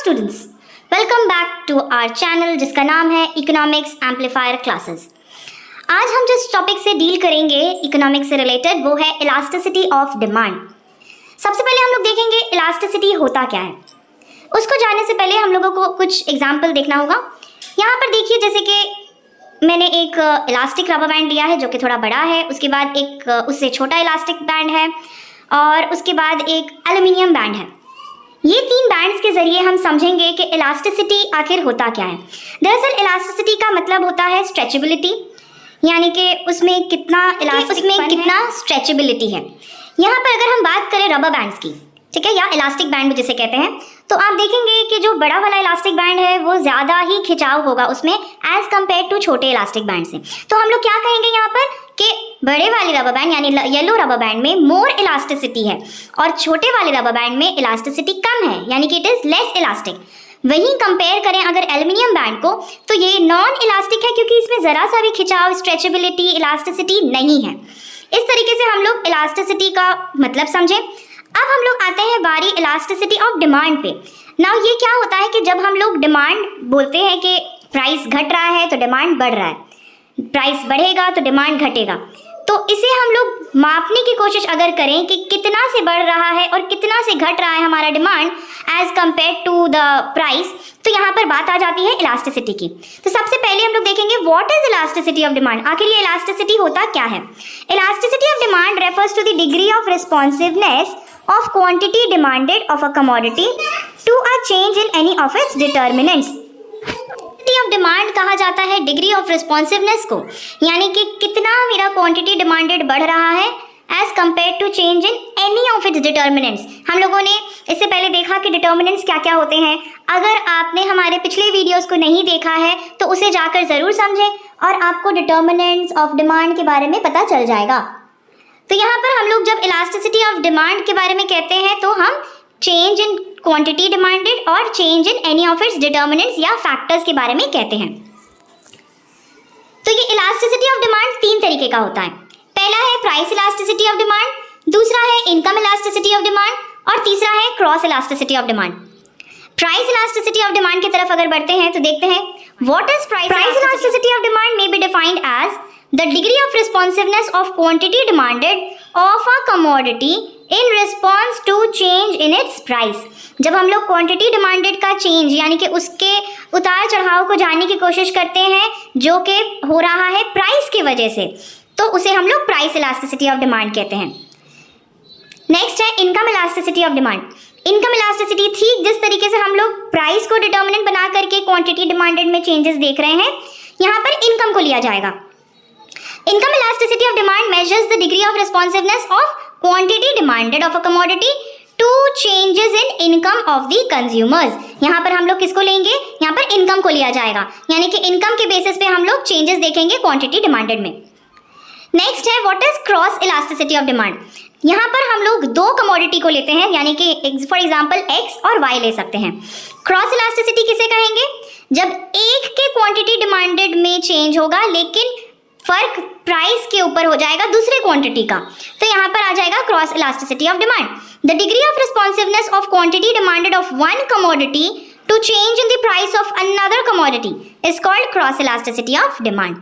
Students, welcome back to our channel जिसका नाम है इकोनॉमिक्स एम्पलीफायर क्लासेस। आज हम जिस टॉपिक से डील करेंगे इकोनॉमिक्स से रिलेटेड वो है इलास्टिसिटी ऑफ डिमांड। सबसे पहले हम लोग देखेंगे इलास्टिसिटी होता क्या है। उसको जानने से पहले हम लोगों को कुछ एग्जाम्पल देखना होगा। यहाँ पर देखिए, जैसे कि मैंने एक इलास्टिक रबर बैंड लिया है जो कि थोड़ा बड़ा है, उसके बाद एक उससे छोटा इलास्टिक बैंड है और उसके बाद एक एल्युमिनियम बैंड है। ये तीन बैंड्स के जरिए हम समझेंगे कि इलास्टिसिटी आखिर होता क्या है। दरअसल इलास्टिसिटी का मतलब होता है स्ट्रेचेबिलिटी, यानी कि उसमें कितना स्ट्रेचेबिलिटी है। यहाँ पर अगर हम बात करें रबर बैंड्स की, ठीक है, या इलास्टिक बैंड जिसे कहते हैं, तो आप देखेंगे कि जो बड़ा वाला इलास्टिक बैंड है वो ज़्यादा ही खिंचाव होगा उसमें एज कम्पेयर टू छोटे इलास्टिक बैंड से। तो हम लोग क्या कहेंगे यहाँ पर कि बड़े वाले रबर बैंड यानी येलो रबर बैंड में मोर इलास्टिसिटी है और छोटे वाले रबर बैंड में इलास्टिसिटी कम है, यानी कि इट इज़ लेस इलास्टिक। वहीं कंपेयर करें अगर एल्युमिनियम बैंड को, तो ये नॉन इलास्टिक है क्योंकि इसमें ज़रा सा भी खिंचाव, स्ट्रेचेबिलिटी, इलास्टिसिटी नहीं है। इस तरीके से हम लोग इलास्टिसिटी का मतलब समझें। अब हम लोग आते हैं बारी इलास्टिसिटी ऑफ डिमांड पे। नाउ ये क्या होता है कि जब हम लोग डिमांड बोलते हैं कि प्राइस घट रहा है तो डिमांड बढ़ रहा है, प्राइस बढ़ेगा तो डिमांड घटेगा, तो इसे हम लोग मापने की कोशिश अगर करें कि कितना से बढ़ रहा है और कितना से घट रहा है हमारा demand as compared to the price, तो यहाँ पर बात आ जाती है इलास्टिसिटी की। तो सबसे पहले हम लोग देखेंगे what is elasticity of demand. आखिर ये इलास्टिसिटी होता क्या है। Elasticity of demand refers to the degree of responsiveness of quantity demanded of a commodity to a change in any of its determinants। Quantity of demand कहा जाता है degree of responsiveness को, यानी कि कितना मेरा क्वांटिटी डिमांडेड बढ़ रहा है as compared to change in any of its determinants. हम लोगों ने इससे पहले देखा कि डिटर्मिनेंट्स क्या क्या होते हैं। अगर आपने हमारे पिछले वीडियोस को नहीं देखा है तो उसे जाकर ज़रूर समझें और आपको डिटर्मिनेंट्स ऑफ डिमांड के बारे में पता चल जाएगा। तो यहाँ पर हम लोग जब इलास्टिसिटी ऑफ डिमांड के बारे में कहते हैं तो हम चेंज इन क्वांटिटी डिमांडेड और change in any of its determinants या फैक्टर्स के बारे में कहते हैं। तो ये इलास्टिसिटी ऑफ डिमांड तीन तरीके का होता है। पहला है प्राइस इलास्टिसिटी ऑफ डिमांड, दूसरा है इनकम इलास्टिसिटी ऑफ डिमांड और तीसरा है cross elasticity of demand. Price elasticity of demand की तरफ अगर बढ़ते हैं तो देखते हैं what is price elasticity of demand may be defined as the degree of responsiveness of quantity demanded of a commodity in response to change in its price। जब हम लोग क्वांटिटी डिमांडेड का चेंज यानी कि उसके उतार चढ़ाव को जानने की कोशिश करते हैं जो कि हो रहा है प्राइस की वजह से, तो उसे हम लोग प्राइस इलास्टिसिटी ऑफ डिमांड कहते हैं। नेक्स्ट है income elasticity of demand. Income elasticity ठीक जिस तरीके से हम लोग प्राइस को डिटर्मिनेंट बना करके क्वांटिटी डिमांडेड में चेंजेस देख रहे हैं, यहाँ पर इनकम को लिया जाएगा। Income elasticity of demand measures the degree of responsiveness of quantity demanded of a commodity to changes in income of the consumers। यहाँ पर हम लोग किसको लेंगे, यहाँ पर इनकम को लिया जाएगा, यानी कि इनकम के बेसिस पे हम लोग चेंजेस देखेंगे क्वांटिटी डिमांडेड में। नेक्स्ट है what is cross elasticity of demand. यहाँ पर हम लोग दो कमोडिटी को लेते हैं, यानी कि फॉर एग्जाम्पल एक्स और वाई ले सकते हैं। क्रॉस इलास्टिसिटी किसे कहेंगे, जब एक के क्वांटिटी डिमांडेड में चेंज होगा लेकिन फर्क प्राइस के ऊपर हो जाएगा दूसरे क्वांटिटी का, तो यहाँ पर आ जाएगा cross elasticity of demand. The degree of responsiveness of quantity demanded of one commodity to change in the price of another commodity is called cross elasticity of demand.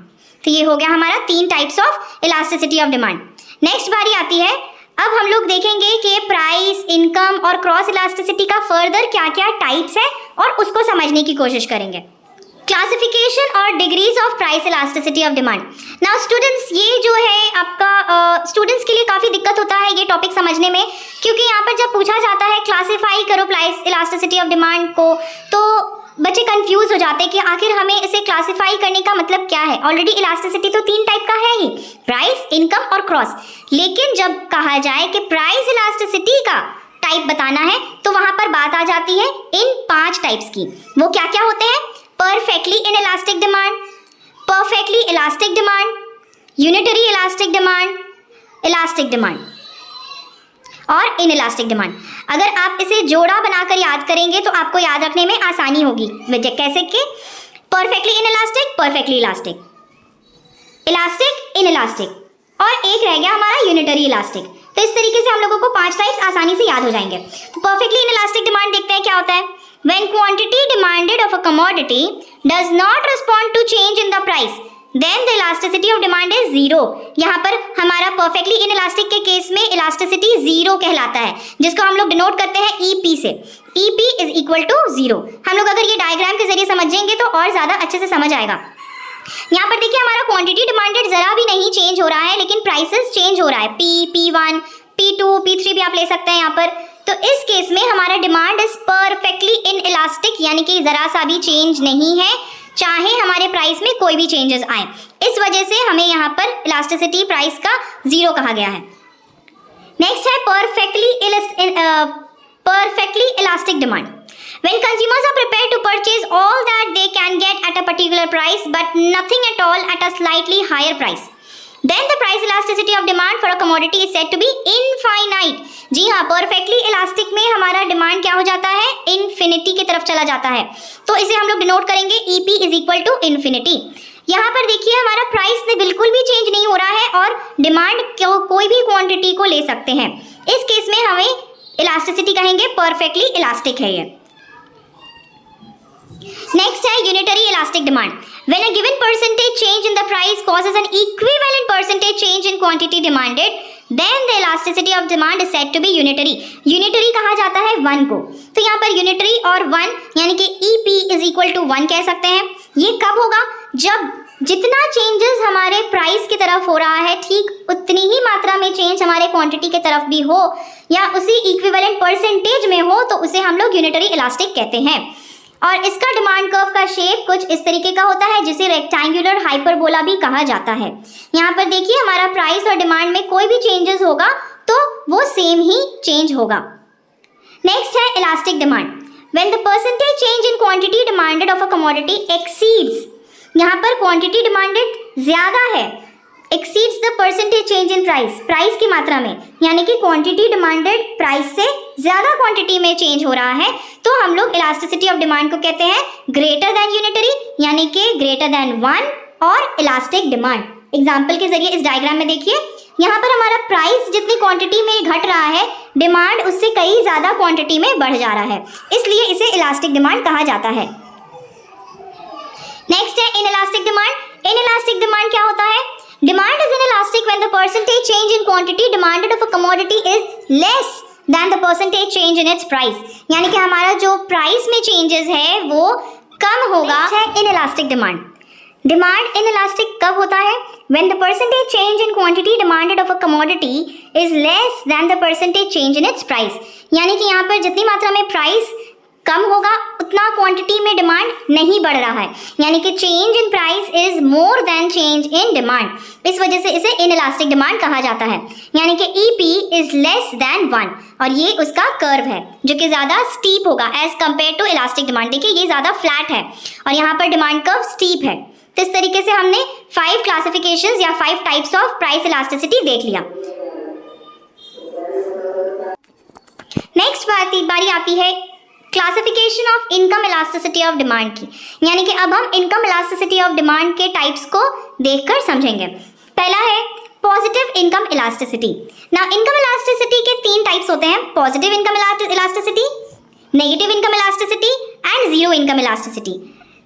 तो ये हो गया हमारा तीन types of elasticity of demand. Next बारी आती है, अब हम लोग देखेंगे कि प्राइस, इनकम और क्रॉस इलास्टिसिटी का फर्दर क्या क्या टाइप्स है और उसको समझने की कोशिश करेंगे। क्लासिफिकेशन और degrees of price elasticity of demand. Now students, ये जो है आपका स्टूडेंट्स के लिए काफ़ी दिक्कत होता है ये टॉपिक समझने में, क्योंकि यहाँ पर जब पूछा जाता है क्लासिफाई करो प्राइस इलास्टिसिटी ऑफ डिमांड को, तो बच्चे कंफ्यूज हो जाते हैं कि आखिर हमें इसे क्लासिफाई करने का मतलब क्या है। ऑलरेडी इलास्टिसिटी तो तीन टाइप का है ही, प्राइस, इनकम और क्रॉस, लेकिन जब कहा जाए कि प्राइस इलास्टिसिटी का टाइप बताना है तो वहाँ पर बात आ जाती है इन 5 टाइप्स की। वो क्या क्या होते हैं, perfectly inelastic demand, perfectly elastic demand, unitary elastic demand, elastic demand और inelastic demand। अगर आप इसे जोड़ा बनाकर याद करेंगे तो आपको याद रखने में आसानी होगी। कैसे कि perfectly inelastic, perfectly elastic, elastic, inelastic और एक रह गया हमारा unitary elastic। तो इस तरीके से हम लोगों को 5 टाइप्स आसानी से याद हो जाएंगे। तो perfectly inelastic demand देखते हैं क्या होता है। When quantity demanded of a commodity does not respond to change in the price, then the elasticity of demand is zero. यहाँ पर हमारा perfectly inelastic के केस में elasticity zero कहलाता है, जिसको हम लोग डिनोट करते हैं EP से. EP is equal to zero. हम लोग अगर ये डायग्राम के जरिए समझेंगे तो और ज्यादा अच्छे से समझ आएगा. यहाँ पर देखिए हमारा क्वांटिटी डिमांडेड जरा भी नहीं चेंज हो रहा है, लेकिन प्राइसेस चेंज हो रहा है. P1, P2, P3 भी आप ले सकते हैं यहाँ पर. तो इस केस में हमारा डिमांड इज परफेक्टली इनइलास्टिक, यानी कि जरा सा भी चेंज नहीं है, चाहे हमारे प्राइस में कोई भी चेंजेस आए. इस वजह से हमें यहाँ पर इलास्टिसिटी प्राइस का जीरो कहा गया है. नेक्स्ट है perfectly elastic demand. When consumers are prepared to purchase all that they can get at a particular price but nothing at all at a slightly higher price, then the price elasticity of demand for a commodity is said to be infinite. जी हाँ, perfectly elastic में हमारा demand क्या हो जाता है, infinity की तरफ चला जाता है. तो इसे हम लोग डिनोट करेंगे EP is equal to infinity. यहाँ पर देखिए हमारा प्राइस में बिल्कुल भी चेंज नहीं हो रहा है और डिमांड कोई भी क्वांटिटी को ले सकते हैं. इस केस में हमें इलास्टिसिटी कहेंगे, परफेक्टली इलास्टिक है ये. नेक्स्ट है unitary elastic demand. When a given percentage change in the price causes an equivalent percentage change in quantity demanded, then the elasticity of demand is said to be unitary. Unitary कहा जाता है 1 को. तो यहाँ पर unitary और 1 यानी कि EP is equal to 1 कह सकते हैं. ये कब होगा, जब जितना चेंजेस हमारे प्राइस की तरफ हो रहा है ठीक उतनी ही मात्रा में चेंज हमारे क्वांटिटी की तरफ भी हो या उसी इक्विवेलेंट परसेंटेज में हो, तो उसे हम लोग यूनिटरी इलास्टिक कहते हैं. और इसका डिमांड कर्व का शेप कुछ इस तरीके का होता है, जिसे रेक्टेंगुलर हाइपरबोला भी कहा जाता है. यहाँ पर देखिए हमारा प्राइस और डिमांड में कोई भी चेंजेस होगा तो वो सेम ही चेंज होगा. नेक्स्ट है elastic demand. When the percentage change in quantity demanded of a commodity exceeds, यहाँ पर क्वांटिटी डिमांडेड ज्यादा है, exceeds the percentage change in price, price की मात्रा में, यानी कि क्वांटिटी डिमांडेड प्राइस से ज्यादा क्वांटिटी में चेंज हो रहा है, तो हम लोग इलास्टिसिटी ऑफ डिमांड को कहते हैं ग्रेटर देन यूनिटरी, यानी कि ग्रेटर देन 1 और इलास्टिक डिमांड. एग्जाम्पल के जरिए इस डायग्राम में देखिए यहाँ पर हमारा प्राइस जितनी क्वांटिटी में घट रहा है, डिमांड उससे कई ज्यादा क्वांटिटी में बढ़ जा रहा है, इसलिए इसे इलास्टिक डिमांड कहा जाता है. नेक्स्ट है इनइलास्टिक डिमांड. इनइलास्टिक डिमांड क्या होता है? Demand is inelastic when the percentage change in quantity demanded of a commodity is less than the percentage change in its price. यानी कि हमारा जो प्राइस में चेंजेस है वो कम होगा. है inelastic demand. Demand inelastic कब होता है? When the percentage change in quantity demanded of a commodity is less than the percentage change in its price. यानी कि यहाँ पर जितनी मात्रा में प्राइस कम होगा उतना क्वांटिटी में डिमांड नहीं बढ़ रहा है, यानी कि change in price is more than change in demand. इस वजह से इसे इनइलास्टिक डिमांड कहा जाता है, यानी कि EP इज लेस देन 1 और ये उसका कर्व है जो कि ज्यादा स्टीप होगा as compared to elastic demand. देखिए ये ज्यादा फ्लैट है और यहाँ पर डिमांड कर्व स्टीप है. तो इस तरीके से हमने 5 क्लासिफिकेशंस या 5 टाइप्स ऑफ प्राइस इलास्टिसिटी देख लिया. नेक्स्ट बारी आती है classification of income elasticity of demand की, यानी कि अब हम इनकम इलास्टिसिटी ऑफ डिमांड के टाइप्स को देखकर समझेंगे. पहला है पॉजिटिव इनकम इलास्टिसिटी. ना इनकम इलास्टिसिटी के 3 टाइप्स होते हैं, positive income elasticity, negative income elasticity and zero income elasticity.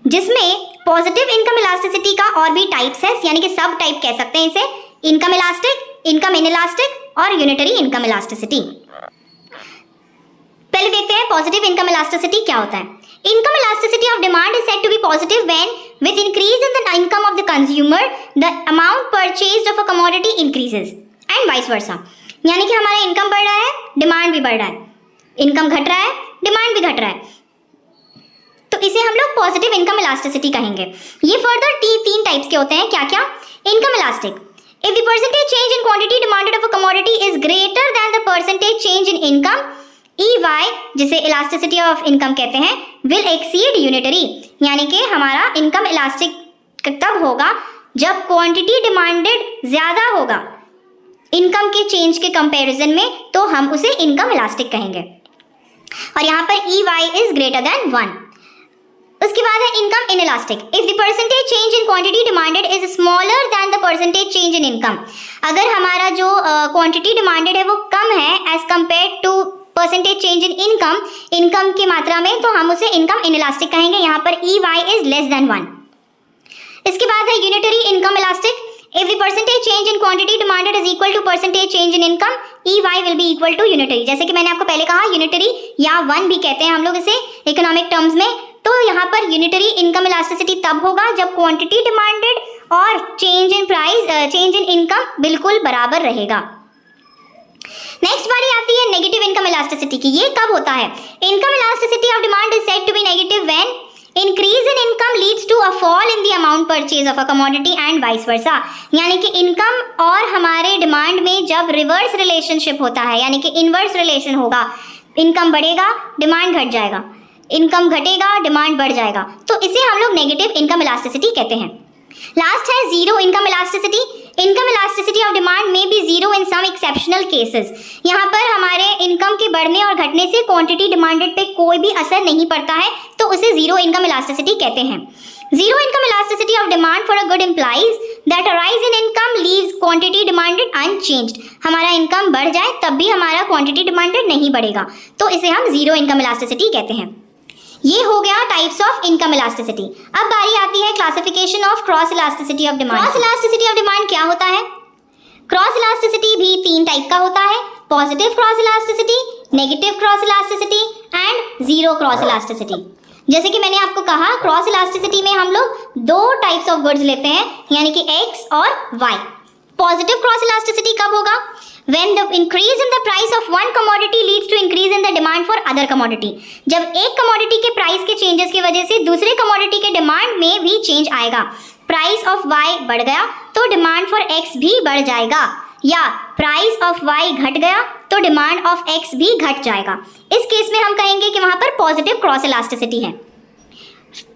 जिसमें पॉजिटिव इनकम इलास्टिसिटी का और भी टाइप्स है, यानी कि सब टाइप कह सकते हैं इसे, इनकम इलास्टिक, इनकम इनइलास्टिक और यूनिटरी इनकम इलास्टिसिटी. पहले देखते हैं पॉजिटिव इनकम इलास्टिसिटी क्या होता है. Income elasticity of demand is said to be positive when with increase in the income of the consumer the amount purchased of a commodity increases and vice versa. यानी कि हमारा income बढ़ रहा है, demand भी बढ़ रहा है, इनकम घट रहा है, डिमांड भी घट रहा है, तो इसे हम लोग पॉजिटिव इनकम इलास्टिसिटी कहेंगे. ये फर्दर 3 टाइप्स के होते हैं. क्या क्या? Income elastic, if the percentage change in quantity demanded of a commodity is greater than the percentage change in income, EY जिसे इलास्टिसिटी ऑफ इनकम कहते हैं, विल एक्सीड यूनिटरी. यानी कि हमारा इनकम इलास्टिक तब होगा जब क्वांटिटी डिमांडेड ज्यादा होगा इनकम के चेंज के कंपैरिजन में, तो हम उसे इनकम इलास्टिक कहेंगे. और यहाँ पर EY इज ग्रेटर देन 1. उसके बाद है income inelastic. If the percentage change in quantity demanded is smaller than the percentage change in income. अगर हमारा जो क्वांटिटी डिमांडेड है वो कम है as compared to percentage change in income, income की मात्रा में, तो हम उसे इनकम इनइलास्टिक कहेंगे। यहाँ पर EY इज लेस देन 1। इसके बाद है unitary income elastic. If the percentage change in quantity demanded is equal to percentage change in income, EY will be equal to unitary। जैसे कि मैंने आपको पहले कहा, यूनिटरी या 1 भी कहते हैं हम लोग इसे इकोनॉमिक टर्म्स में। तो यहाँ पर यूनिटरी इनकम इलास्टिसिटी तब होगा जब क्वांटिटी डिमांडेड और change in price, change in income बिल्कुल बराबर रहेगा। नेक्स्ट बारी आती है नेगेटिव इनकम इलास्टिसिटी की। ये कब होता है? Income elasticity of demand is said to be negative when increase in income leads to a fall in the amount purchase of a commodity and vice versa. यानी कि इनकम और हमारे demand में जब रिवर्स रिलेशनशिप होता है, यानी कि इनवर्स रिलेशन होगा, इनकम बढ़ेगा डिमांड घट जाएगा, इनकम घटेगा डिमांड बढ़ जाएगा, तो इसे हम लोग नेगेटिव इनकम इलास्टिसिटी कहते हैं। लास्ट है zero income elasticity. Income elasticity of demand में B zero in some exceptional cases. यहाँ पर हमारे इनकम के बढ़ने और घटने से क्वांटिटी डिमांडेड पे कोई भी असर नहीं पड़ता है, तो उसे जीरो इनकम इलास्टिसिटी कहते हैं। Zero income elasticity of demand for a good implies that a rise in income leaves quantity demanded unchanged. हमारा इनकम बढ़ जाए तब भी हमारा क्वांटिटी डिमांडेड नहीं बढ़ेगा, तो इसे हम जीरो इनकम इलास्टिसिटी कहते हैं। ये हो गया टाइप्स ऑफ इनकम इलास्टिसिटी। अब बारी आती है classification of cross elasticity of demand. Cross elasticity of demand क्या होता है? क्रॉस इलास्टिसिटी भी 3 टाइप का होता है, positive cross elasticity, negative cross elasticity and zero cross elasticity. जैसे कि मैंने आपको कहा, क्रॉस इलास्टिसिटी में हम लोग 2 टाइप्स ऑफ गुड्स लेते हैं, यानी कि X और Y। पॉजिटिव क्रॉस इलास्टिसिटी कब होगा? When the increase in the price of one commodity leads to increase in the demand for other commodity। जब एक कमोडिटी के प्राइस के चेंजेस की वजह से दूसरे कमोडिटी के डिमांड में भी चेंज आएगा। प्राइस ऑफ Y बढ़ गया तो डिमांड फॉर X भी बढ़ जाएगा, या प्राइस ऑफ Y घट गया तो डिमांड ऑफ X भी घट जाएगा। इस केस में हम कहेंगे कि वहां पर पॉजिटिव क्रॉस इलास्टिसिटी है।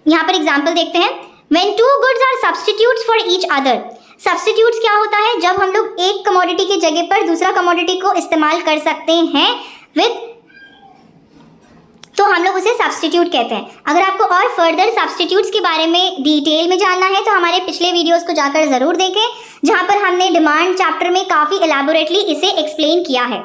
यहाँ पर एग्जाम्पल देखते हैं। When two goods are substitutes for each other। Substitutes क्या होता है? जब हम लोग एक कमोडिटी की जगह पर दूसरा कमोडिटी को इस्तेमाल कर सकते हैं विद, तो हम लोग उसे सब्स्टिट्यूट कहते हैं। अगर आपको और फर्दर सब्स्टिट्यूट्स के बारे में डिटेल में जानना है तो हमारे पिछले वीडियोस को जाकर ज़रूर देखें, जहां पर हमने डिमांड चैप्टर में काफ़ी एलैबोरेटली इसे एक्सप्लेन किया है।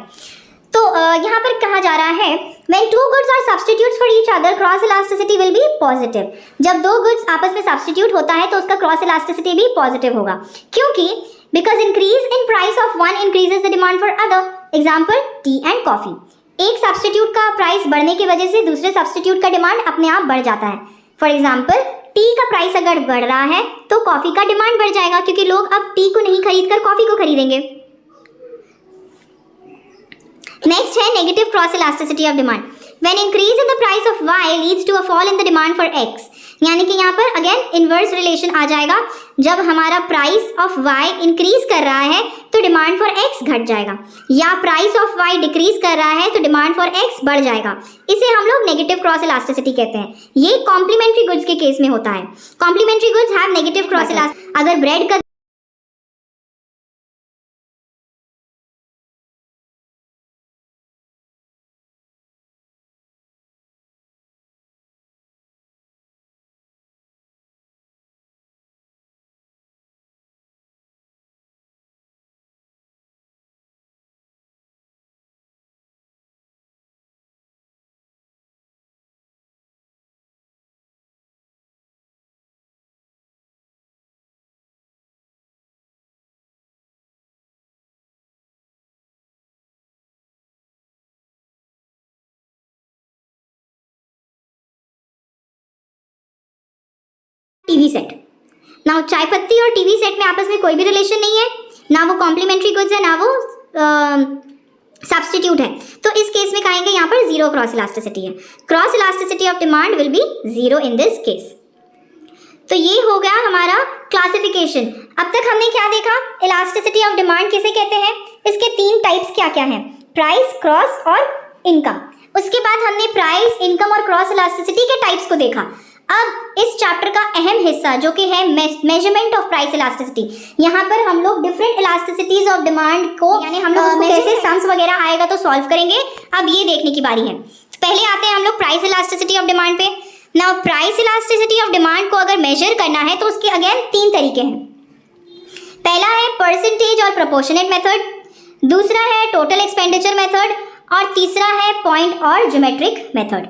तो यहाँ पर कहा जा रहा है when two goods are substitutes for each other cross elasticity will be positive। जब 2 गुड्स आपस में सब्स्टिट्यूट होता है तो उसका क्रॉस इलास्टिसिटी भी पॉजिटिव होगा, क्योंकि because increase in price of one increases the demand for other। Example T and coffee. एक सब्स्टिट्यूट का प्राइस बढ़ने की वजह से दूसरे सब्स्टिट्यूट का डिमांड अपने आप बढ़ जाता है। फॉर एग्जाम्पल टी का प्राइस अगर बढ़ रहा है तो कॉफी का डिमांड बढ़ जाएगा, क्योंकि लोग अब टी को नहीं खरीद कर कॉफी को खरीदेंगे। नेक्स्ट है negative cross elasticity of demand. When increase in the price of Y leads to a fall in the demand for X। यानी कि यहाँ पर अगेन इनवर्स रिलेशन आ जाएगा। जब हमारा प्राइस ऑफ Y इंक्रीज कर रहा है तो डिमांड फॉर X घट जाएगा, या प्राइस ऑफ Y डिक्रीज कर रहा है तो डिमांड फॉर X बढ़ जाएगा। इसे हम लोग नेगेटिव क्रॉस इलास्टिसिटी कहते हैं। ये कॉम्प्लीमेंट्री गुड्स के केस में होता है। Complementary goods have negative cross elasticity. अगर ब्रेड का टीवी सेट। नाउ चाय पत्ती और टीवी सेट में आपस में कोई भी रिलेशन नहीं है, ना वो कॉम्प्लीमेंट्री गुड्स है ना वो सब्स्टिट्यूट है, तो इस केस में कहेंगे यहाँ पर जीरो क्रॉस इलास्टिसिटी है। Cross elasticity of demand will be zero in this case. तो ये हो गया हमारा क्लासिफिकेशन। अब तक हमने क्या देखा? इलास्टिसिटी ऑफ डिमांड किसे कहते हैं, इसके 3 टाइप्स क्या क्या हैं? प्राइस, क्रॉस और इनकम। उसके बाद हमने प्राइस, इनकम और क्रॉस इलास्टिसिटी के टाइप्स को देखा। अब इस चैप्टर का अहम हिस्सा जो कि है मेजरमेंट ऑफ प्राइस इलास्टिसिटी, यहाँ पर हम लोग डिफरेंट इलास्टिसिटीज ऑफ डिमांड को, यानी हम लोग उसको कैसे सम्स वगैरह आएगा तो सॉल्व करेंगे। अब ये देखने की बारी है। पहले आते हैं हम लोग प्राइस इलास्टिसिटी ऑफ डिमांड पे। Now price elasticity of demand को अगर मेजर करना है तो उसके अगेन 3 तरीके हैं। पहला है परसेंटेज और प्रोपोर्शनेट मेथड, दूसरा है टोटल एक्सपेंडिचर मेथड, और तीसरा है पॉइंट और ज्योमेट्रिक मेथड।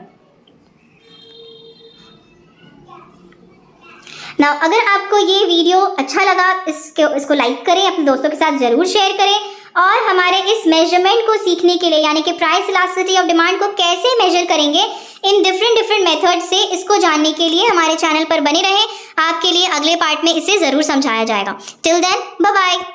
ना अगर आपको ये वीडियो अच्छा लगा इसको लाइक करें, अपने दोस्तों के साथ ज़रूर शेयर करें, और हमारे इस मेजरमेंट को सीखने के लिए यानी कि प्राइस इलास्टिसिटी ऑफ डिमांड को कैसे मेजर करेंगे इन डिफरेंट मेथड से, इसको जानने के लिए हमारे चैनल पर बने रहें। आपके लिए अगले पार्ट में इसे ज़रूर समझाया जाएगा। Till then bye bye.